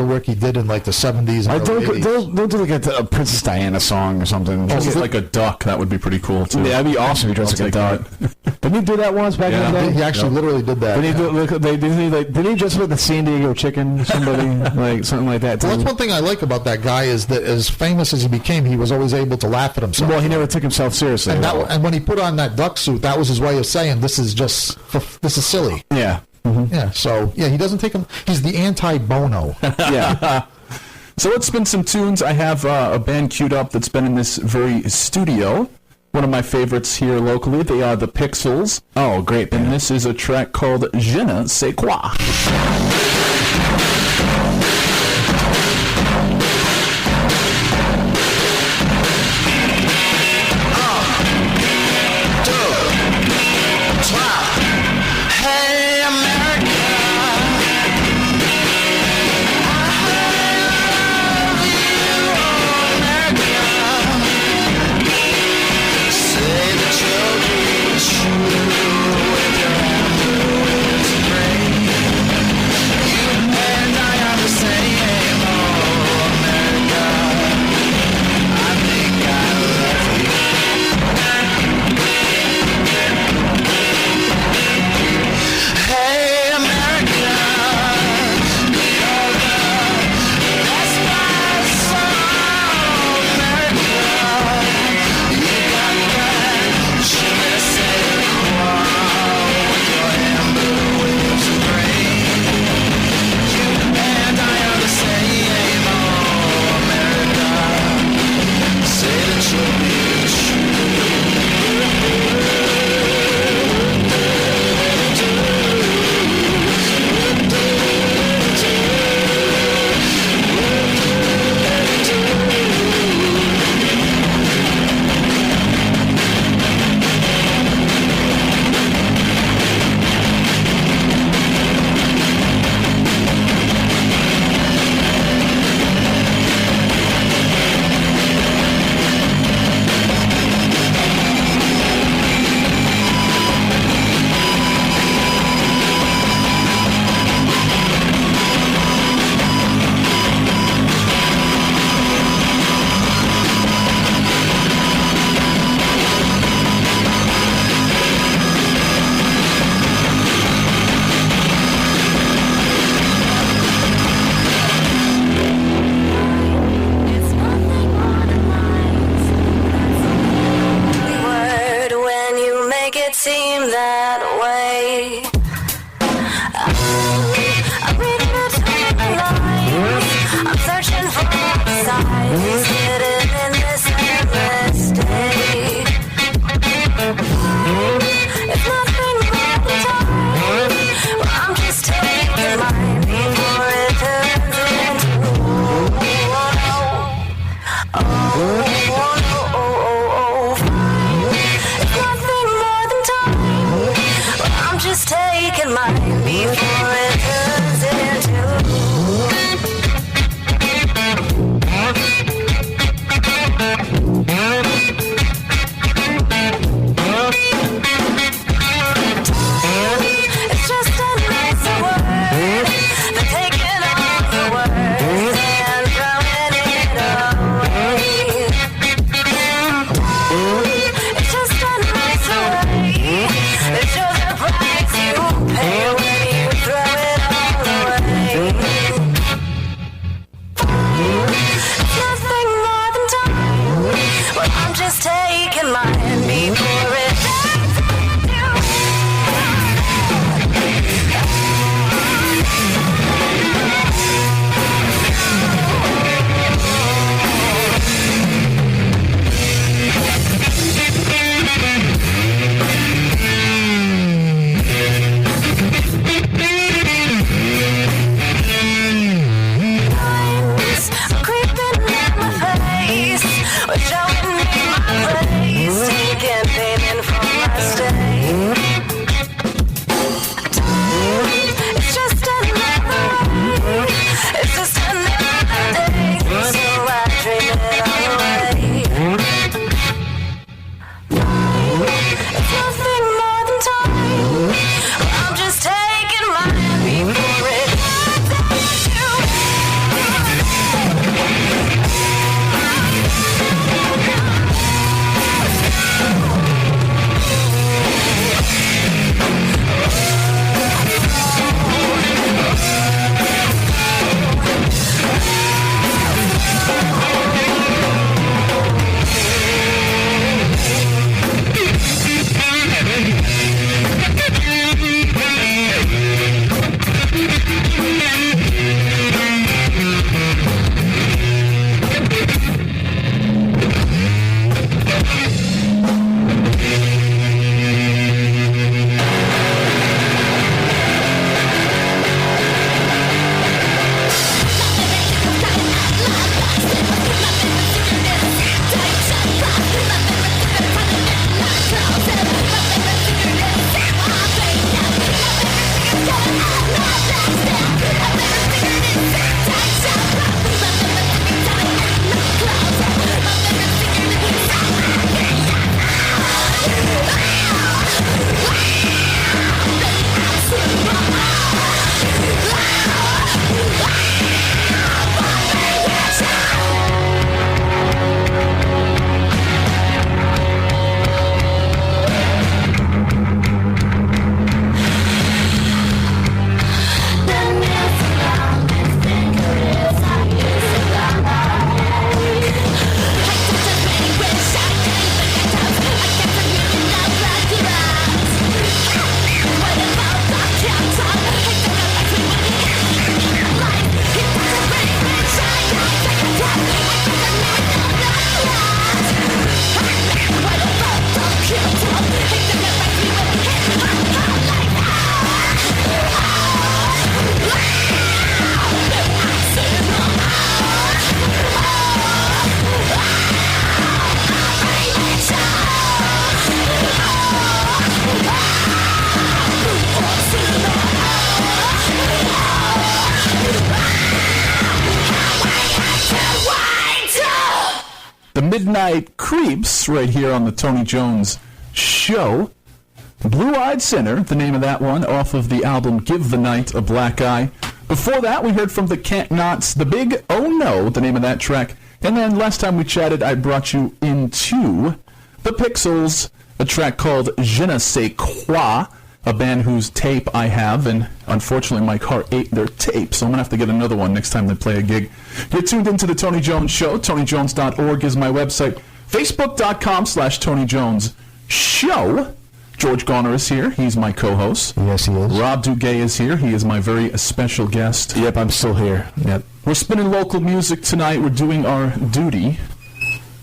the work he did in like the 70s and They'll early 80s. do like a Princess Diana song or something. Just like a duck, that would be pretty cool too. Yeah, that'd be awesome if he dressed like a duck. Didn't he do that once back in the day? He actually literally did that. Did he dress like the San Diego Chicken? Somebody like something like that. Too? Well, that's one thing I like about that guy is that as famous as he became, he was always able to laugh at himself. Well, he never took himself seriously. And when he put on that duck suit, that was his way of saying this is silly. Yeah. Mm-hmm. Yeah. So he doesn't take him. He's the anti-Bono. Yeah. So let's spin some tunes. I have a band queued up that's been in this very studio. One of my favorites here locally. They are the Pixels. Oh, great band. And this is a track called Je ne sais quoi. You and I Midnight Creeps right here on the Tony Jones Show. Blue-Eyed Sinner, the name of that one, off of the album Give the Night a Black Eye. Before that, we heard from the Can't Nots, The Big Oh No, the name of that track. And then last time we chatted, I brought you into The Pixels, a track called Je ne sais quoi, a band whose tape I have, and unfortunately my car ate their tape, so I'm going to have to get another one next time they play a gig. You're tuned into the Tony Jones Show. TonyJones.org is my website. Facebook.com/Tony Jones Show. George Garner is here. He's my co-host. Yes, he is. Rob Duguay is here. He is my very special guest. Yep, I'm still here. Yep. We're spinning local music tonight. We're doing our duty.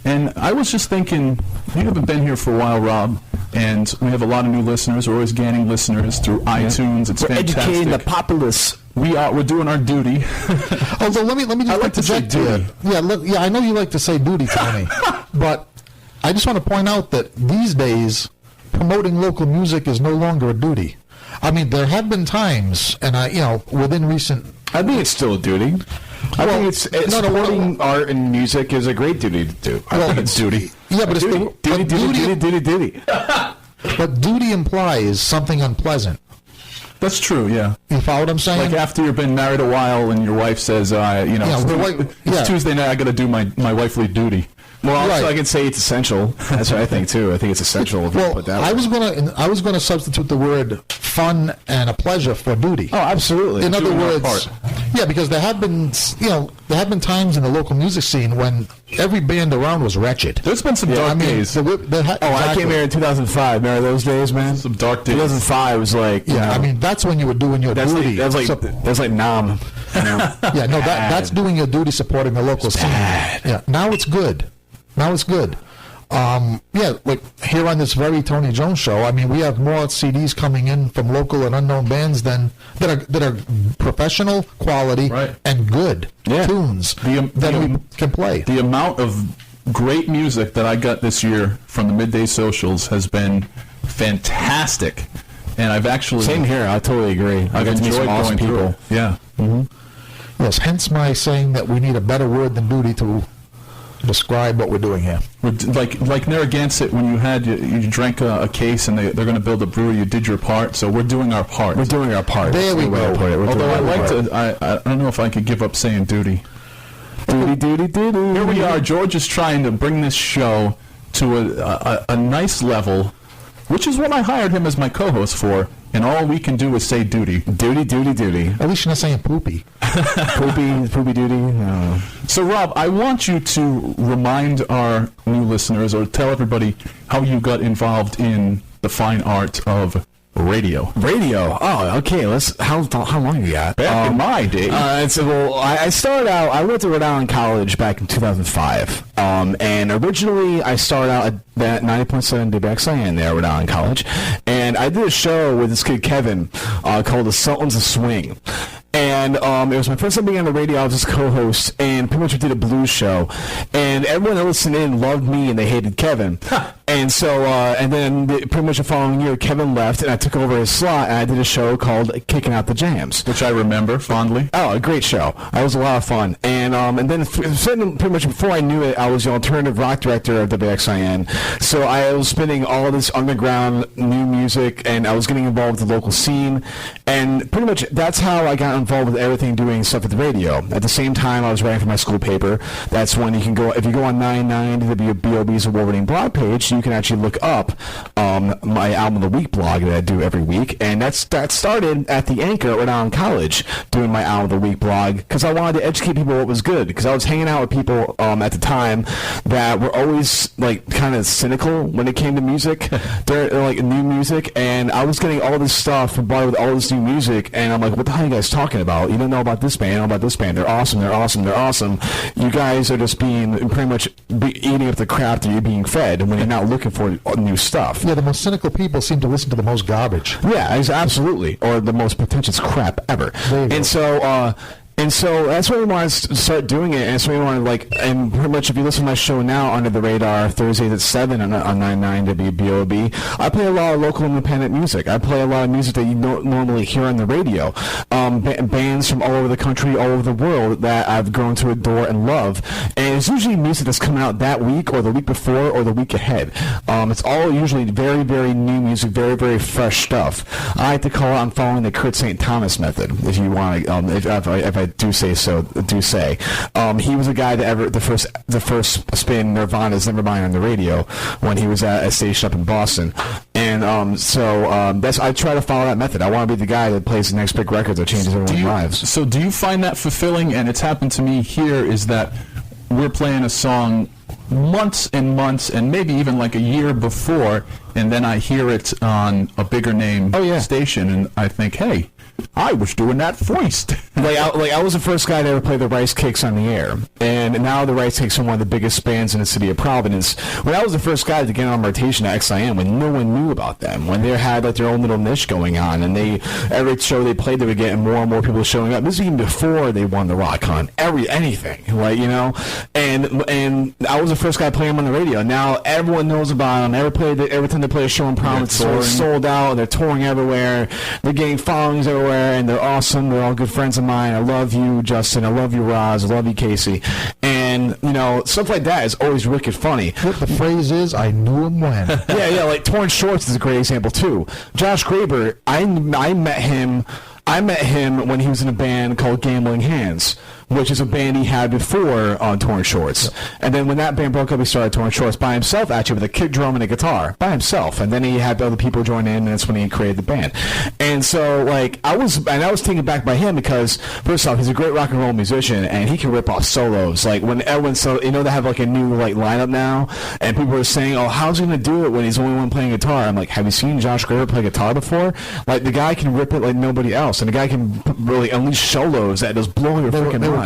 And I was just thinking, you haven't been here for a while, Rob, and we have a lot of new listeners. We're always gaining listeners through iTunes. It's We're fantastic. educating the populace. We're doing our duty. Although let me just I like to say interject here. duty. Yeah, I know you like to say duty, Tony, but I just want to point out that these days promoting local music is no longer a duty. I mean, there have been times, and within recent. I think it's still a duty. I think supporting art and music is a great duty to do. I think it's duty. Yeah, but it's duty. But duty implies something unpleasant. That's true, yeah. You follow what I'm saying? Like after you've been married a while and your wife says, it's Tuesday night, I got to do my wifely duty. Well, also I can say it's essential. That's what I think too. I think it's essential. I was gonna substitute the word fun and a pleasure for duty. Oh, absolutely. In other words, because there have been times in the local music scene when every band around was wretched. There's been some dark days. I came here in 2005. Remember those days, man? Some dark days. 2005 was like, I mean, that's when you were doing your duty. That's like Nam. That's doing your duty, supporting the local scene. Yeah, now it's good. Like here on this very Tony Jones Show, I mean, we have more CDs coming in from local and unknown bands that are professional quality and good tunes that we can play. The amount of great music that I got this year from the Midday Socials has been fantastic, and I've actually same here. I totally agree. I've enjoyed awesome going people. Through. Yeah. Mm-hmm. Yes. Hence my saying that we need a better word than duty to describe what we're doing here. Like Narragansett, when you drank a case and they're going to build a brewery, you did your part. So we're doing our part. We're doing our part. There we go. Although I don't know if I could give up saying duty. Duty. Here we are. George is trying to bring this show to a nice level, which is what I hired him as my co-host for. And all we can do is say duty. Duty. At least you're not saying poopy. Poopy duty. No. So, Rob, I want you to remind our new listeners or tell everybody how you got involved in the fine art of radio. Oh, okay. How long you got? Back in my day. I started out. I went to Rhode Island College back in 2005. And originally I started out at that 90.7 WXIN there at Rhode Island College, and I did a show with this kid Kevin called The Sultans of Swing. And it was my first time being on the radio. I was his co-host, and pretty much we did a blues show. And everyone that listened in loved me, and they hated Kevin. And so, and then pretty much the following year, Kevin left, and I took over his slot, and I did a show called Kicking Out the Jams, which I remember fondly. Oh, a great show! It was a lot of fun. And then pretty much before I knew it, I was the alternative rock director of WXIN. So I was spinning all this underground new music, and I was getting involved with the local scene. And pretty much that's how I got involved with everything, doing stuff at the radio. At the same time, I was writing for my school paper. That's when you can go, if you go on 99 to the BOB's award-winning blog page, you can actually look up my Album of the Week blog that I do every week. And that started at the Anchor at Rhode Island College, doing my Album of the Week blog, because I wanted to educate people what was good. Because I was hanging out with people at the time that were always like kind of cynical when it came to music. They're like new music, and I was getting all this stuff brought with all this new music, and I'm like, what the hell are you guys talking about? You don't know about this band, you don't know about this band. They're awesome. You guys are just being pretty much eating up the crap that you're being fed when you're not looking for new stuff. Yeah, the most cynical people seem to listen to the most garbage. Yeah, absolutely, or the most pretentious crap ever. And so And so that's why we want to start doing it. And that's why we want to, and pretty much if you listen to my show now, Under the Radar, Thursdays at 7 on 99 WBOB, I play a lot of local independent music. I play a lot of music that you don't normally hear on the radio. Bands from all over the country, all over the world that I've grown to adore and love. And it's usually music that's coming out that week or the week before or the week ahead. It's all usually very, very new music, very, very fresh stuff. I like to call it, I'm following the Crit St. Thomas method, if you want to, if I do say so, he was a guy that the first spin Nirvana's Nevermind on the radio when he was at a station up in Boston. And I try to follow that method. I want to be the guy that plays the next big record that changes everyone's lives. So do you find that fulfilling? And it's happened to me here, is that we're playing a song months and months and maybe even like a year before, and then I hear it on a bigger name station, and I think, hey, I was doing that voiced. I was the first guy to ever play the Rice Cakes on the air, and now the Rice Cakes are one of the biggest bands in the city of Providence. When I was the first guy to get on rotation at XIM, when no one knew about them, when they had their own little niche going on, and every show they played, they were getting more and more people showing up. This is even before they won the RockCon, anything, And I was the first guy playing them on the radio. Now everyone knows about them. Every time they play a show in Providence, it's sold out. And they're touring everywhere. They're getting followings everywhere, and they're awesome. They're all good friends of mine. I love you, Justin. I love you, Roz. I love you, Casey. And stuff like that is always wicked funny. What the phrase is, I knew him when. Like Torn Shorts is a great example too. Josh Graber, I met him when he was in a band called Gambling Hands, which is a band he had before on Torn Shorts. And then when that band broke up, he started Torn Shorts by himself, actually, with a kick drum and a guitar, by himself. And then he had other people join in, and that's when he created the band. And so, I was taken back by him because, first off, he's a great rock and roll musician, and he can rip off solos. When everyone, they have a new lineup now, and people are saying, oh, how's he going to do it when he's the only one playing guitar? I'm like, have you seen Josh Graber play guitar before? The guy can rip it like nobody else, and the guy can really unleash solos that just blow your freaking mind.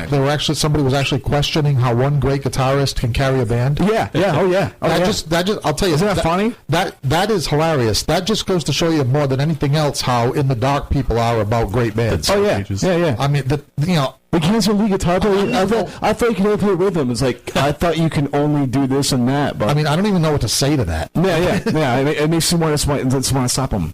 Somebody was actually questioning how one great guitarist can carry a band. I'll tell you, isn't that funny? That is hilarious. That just goes to show you more than anything else how in the dark people are about great bands. Oh yeah. I mean, we can't say lead guitar player. I thought you could only play rhythm. It's I thought you can only do this and that. But I mean, I don't even know what to say to that. Yeah. It makes you want to stop them.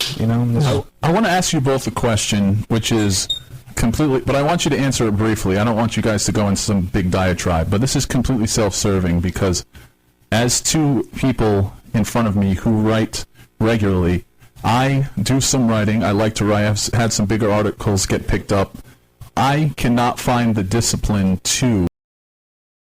I want to ask you both a question, which is completely, but I want you to answer it briefly. I don't want you guys to go into some big diatribe, but this is completely self-serving because as two people in front of me who write regularly, I do some writing. I like to write. I've had some bigger articles get picked up. I cannot find the discipline to